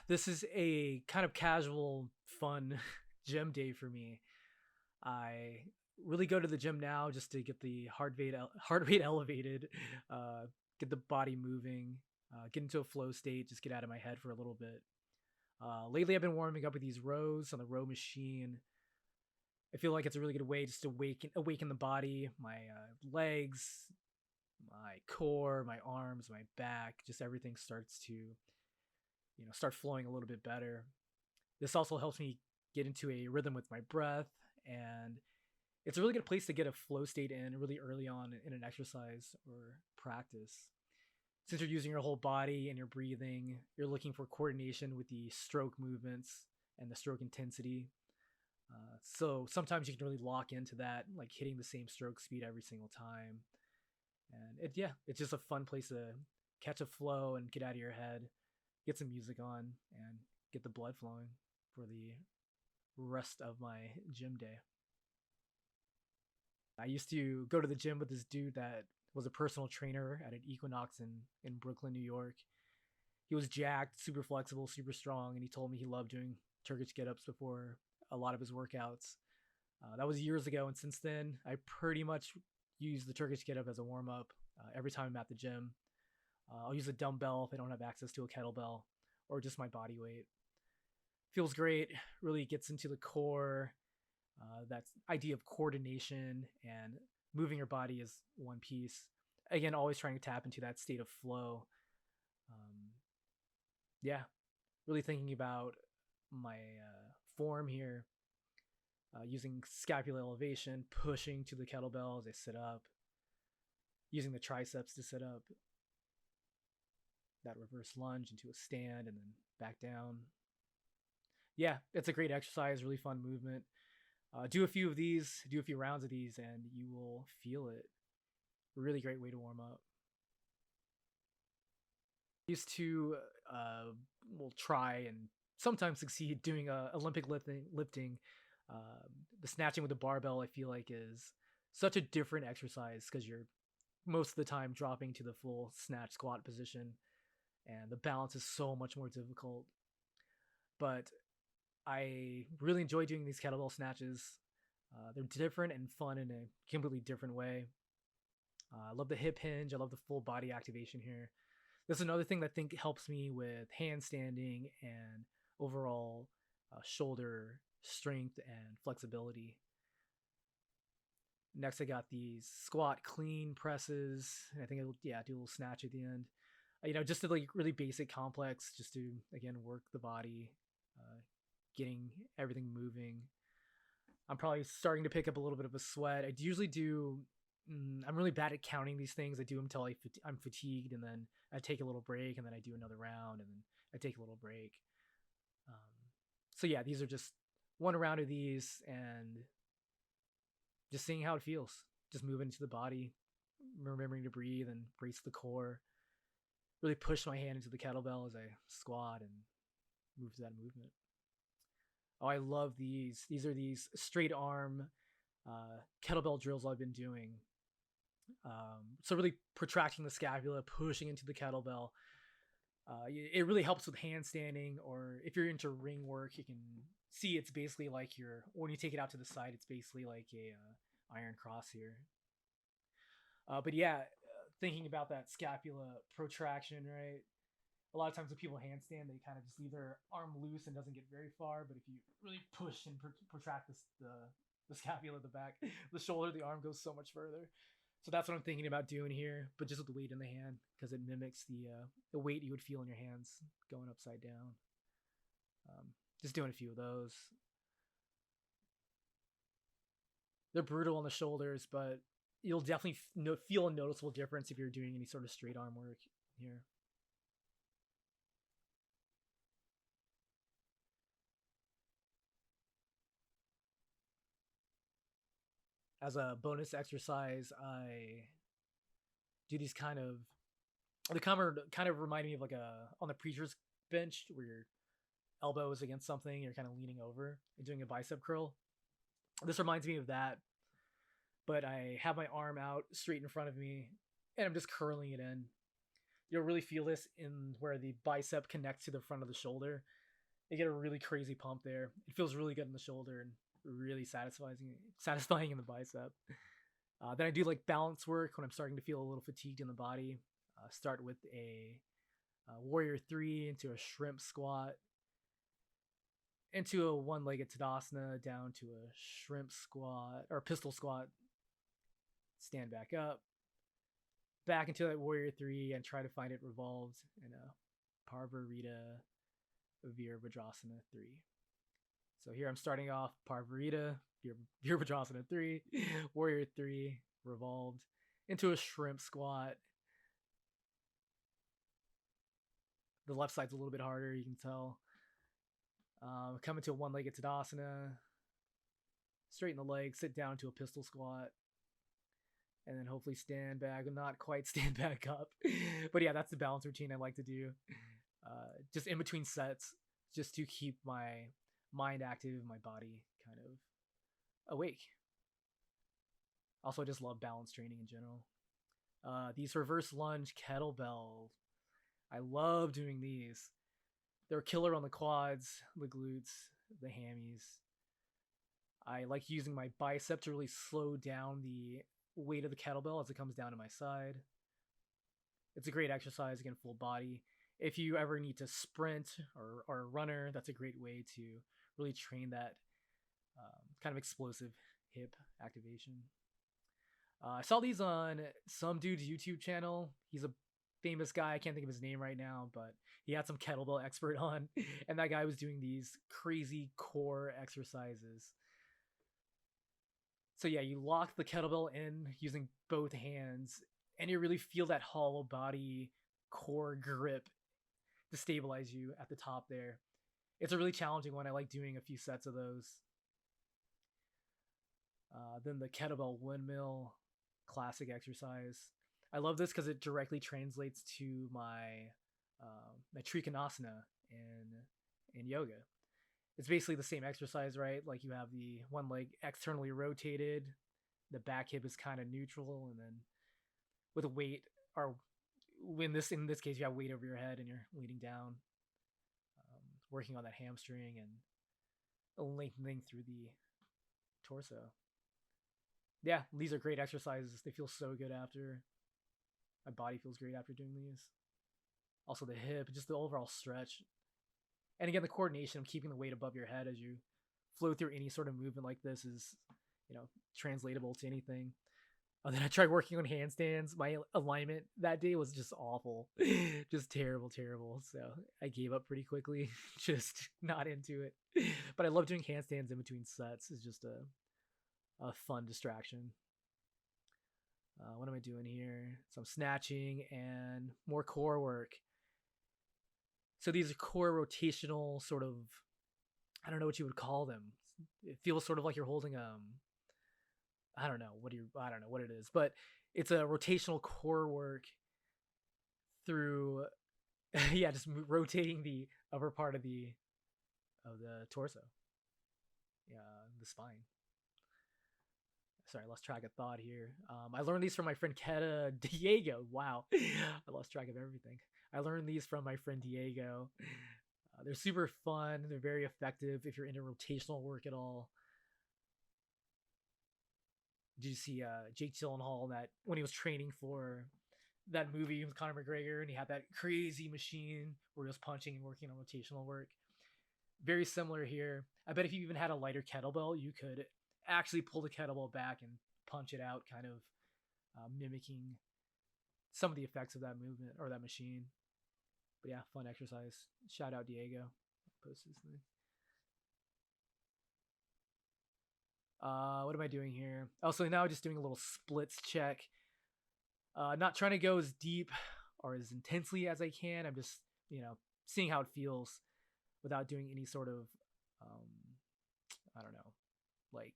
this is a kind of casual, fun gym day for me. I really go to the gym now just to get the heart rate elevated, get the body moving, get into a flow state, just get out of my head for a little bit. Lately, I've been warming up with these rows on the row machine. I feel like it's a really good way just to awaken the body, my legs, my core, my arms, my back. Just everything starts to start flowing a little bit better. This also helps me get into a rhythm with my breath, and it's a really good place to get a flow state in really early on in an exercise or practice. Since you're using your whole body and you're breathing, you're looking for coordination with the stroke movements and the stroke intensity. So sometimes you can really lock into that, like hitting the same stroke speed every single time. And it's just a fun place to catch a flow and get out of your head, get some music on, and get the blood flowing for the rest of my gym day. I used to go to the gym with this dude that was a personal trainer at an Equinox in Brooklyn, New York. He was jacked, super flexible, super strong, and he told me he loved doing Turkish get-ups before a lot of his workouts. That was years ago, and since then, I pretty much use the Turkish get-up as a warm-up every time I'm at the gym. I'll use a dumbbell if I don't have access to a kettlebell, or just my body weight. Feels great, really gets into the core, that idea of coordination and moving your body as one piece. Again, always trying to tap into that state of flow. Um, yeah, really thinking about my form here, using scapular elevation, pushing to the kettlebell as I sit up, using the triceps to sit up, that reverse lunge into a stand and then back down. Yeah, it's a great exercise, really fun movement. Do a few of these, do a few rounds of these, and you will feel it. Really great way to warm up. I used to, will try and sometimes succeed doing Olympic lifting. The snatching with the barbell, I feel like, is such a different exercise because you're most of the time dropping to the full snatch squat position, and the balance is so much more difficult. But I really enjoy doing these kettlebell snatches. They're different and fun in a completely different way. I love the hip hinge. I love the full body activation here. This is another thing that I think helps me with handstanding and overall shoulder strength and flexibility. Next, I got these squat clean presses. I think I'll do a little snatch at the end. Just a like really basic complex, just to again work the body, getting everything moving. I'm probably starting to pick up a little bit of a sweat. I usually do. I'm really bad at counting these things. I do them until I'm fatigued, and then I take a little break, and then I do another round, and then I take a little break. So yeah, these are just one round of these, and just seeing how it feels. Just moving into the body, remembering to breathe and brace the core. Really push my hand into the kettlebell as I squat and move to that movement. Oh, I love these. These are these straight arm kettlebell drills I've been doing. So really protracting the scapula, pushing into the kettlebell. It really helps with handstanding, or if you're into ring work, you can see it's basically like when you take it out to the side, it's basically like a iron cross here. But yeah, thinking about that scapula protraction, right? A lot of times when people handstand, they kind of just leave their arm loose and doesn't get very far. But if you really push and protract the scapula at the back, the shoulder, the arm goes so much further. So that's what I'm thinking about doing here, but just with the weight in the hand, because it mimics the weight you would feel in your hands going upside down. Just doing a few of those. They're brutal on the shoulders, but you'll definitely feel a noticeable difference if you're doing any sort of straight arm work here. As a bonus exercise, I do these they kind of remind me of like on the preacher's bench where your elbow is against something, you're kind of leaning over and doing a bicep curl. This reminds me of that, but I have my arm out straight in front of me and I'm just curling it in. You'll really feel this in where the bicep connects to the front of the shoulder. You get a really crazy pump there. It feels really good in the shoulder and really satisfying in the bicep. Then I do like balance work when I'm starting to feel a little fatigued in the body. Start with a warrior three into a shrimp squat, into a one-legged tadasana, down to a shrimp squat or pistol squat. Stand back up, back into that warrior three, and try to find it revolved in a parvarita virabhadrasana 3. So here I'm starting off parvarita virabhadrasana 3, warrior 3, revolved into a shrimp squat. The left side's a little bit harder, you can tell. Come into a one-legged tadasana, straighten the legs, sit down to a pistol squat, and then hopefully stand back, not quite stand back up. But yeah, that's the balance routine I like to do. Just in between sets, just to keep my mind active, my body kind of awake. Also, I just love balance training in general. These reverse lunge kettlebell, I love doing these. They're killer on the quads, the glutes, the hammies. I like using my bicep to really slow down the weight of the kettlebell as it comes down to my side. It's a great exercise, again, full body. If you ever need to sprint or a runner, that's a great way to really train that kind of explosive hip activation. I saw these on some dude's YouTube channel. He's a famous guy. I can't think of his name right now, but he had some kettlebell expert on, and that guy was doing these crazy core exercises. So yeah, you lock the kettlebell in using both hands, and you really feel that hollow body core grip to stabilize you at the top there. It's a really challenging one. I like doing a few sets of those. Then the kettlebell windmill, classic exercise. I love this because it directly translates to my trikanasna in yoga. It's basically the same exercise, right? Like you have the one leg externally rotated, the back hip is kind of neutral, and then with a weight, or in this case, you have weight over your head and you're leaning down, working on that hamstring and lengthening through the torso. Yeah, these are great exercises. They feel so good after. My body feels great after doing these. Also the hip, just the overall stretch. And again, the coordination of keeping the weight above your head as you flow through any sort of movement like this is, translatable to anything. And then I tried working on handstands. My alignment that day was just awful. Just terrible. So I gave up pretty quickly. Just not into it. But I love doing handstands in between sets. It's just a fun distraction. What am I doing here? So I'm snatching and more core work. So these are core rotational sort of, I don't know what you would call them. It feels sort of like you're holding I don't know what it is, but it's a rotational core work through just rotating the upper part of the torso. The spine. Sorry, I lost track of thought here. I learned these from my friend Diego. Wow, I lost track of everything. I learned these from my friend Diego. They're super fun. They're very effective if you're into rotational work at all. Did you see Jake Gyllenhaal that when he was training for that movie with Conor McGregor, and he had that crazy machine where he was punching and working on rotational work? Very similar here. I bet if you even had a lighter kettlebell, you could actually pull the kettlebell back and punch it out, kind of mimicking some of the effects of that movement or that machine. But yeah, fun exercise. Shout out Diego. I'll post this thing. What am I doing here? Also, now just doing a little splits check. Not trying to go as deep or as intensely as I can. I'm just, seeing how it feels without doing any sort of, I don't know, like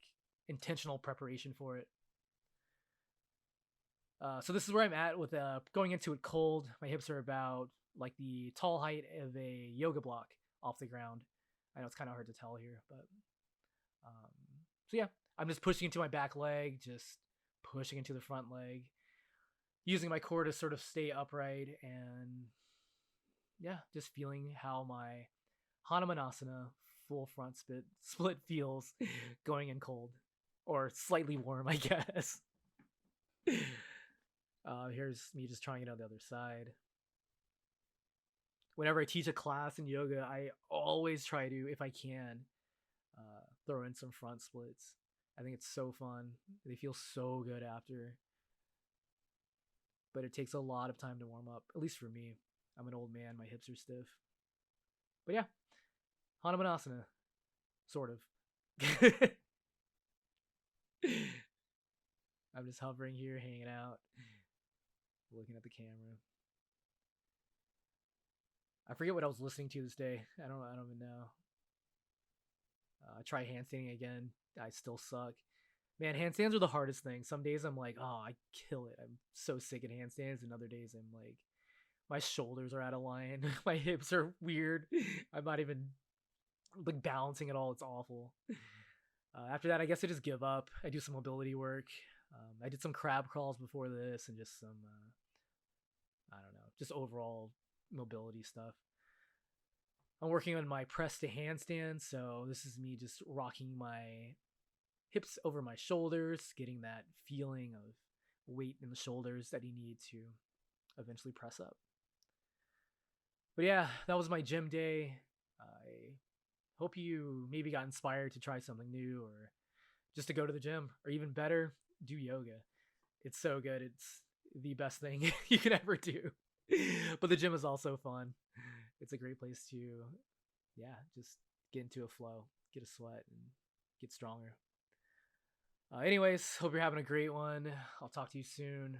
intentional preparation for it. So this is where I'm at with going into it cold. My hips are about like the tall height of a yoga block off the ground. I know it's kind of hard to tell here, but so yeah, I'm just pushing into my back leg, just pushing into the front leg. using my core to sort of stay upright, and yeah, just feeling how my hanumanasana full front split feels going in cold or slightly warm, I guess. Here's me just trying it on the other side. Whenever I teach a class in yoga, I always try to, if I can, throw in some front splits. I think it's so fun. They feel so good after. But it takes a lot of time to warm up, at least for me. I'm an old man, my hips are stiff. But yeah, hanumanasana, sort of. I'm just hovering here, hanging out, looking at the camera. I forget what I was listening to this day. I don't even know. I try handstanding again. I still suck. Man, handstands are the hardest thing. Some days I'm like, oh, I kill it. I'm so sick at handstands. And other days I'm like, my shoulders are out of line. My hips are weird. I'm not even like balancing at all. It's awful. After that, I guess I just give up. I do some mobility work. I did some crab crawls before this and just some, I don't know, just overall mobility stuff. I'm working on my press to handstand, so this is me just rocking my hips over my shoulders, getting that feeling of weight in the shoulders that you need to eventually press up. But yeah, that was my gym day. I hope you maybe got inspired to try something new or just to go to the gym, or even better, do yoga. It's so good. It's the best thing you can ever do. But the gym is also fun. It's a great place to, yeah, just get into a flow, get a sweat, and get stronger. Anyways, hope you're having a great one. I'll talk to you soon.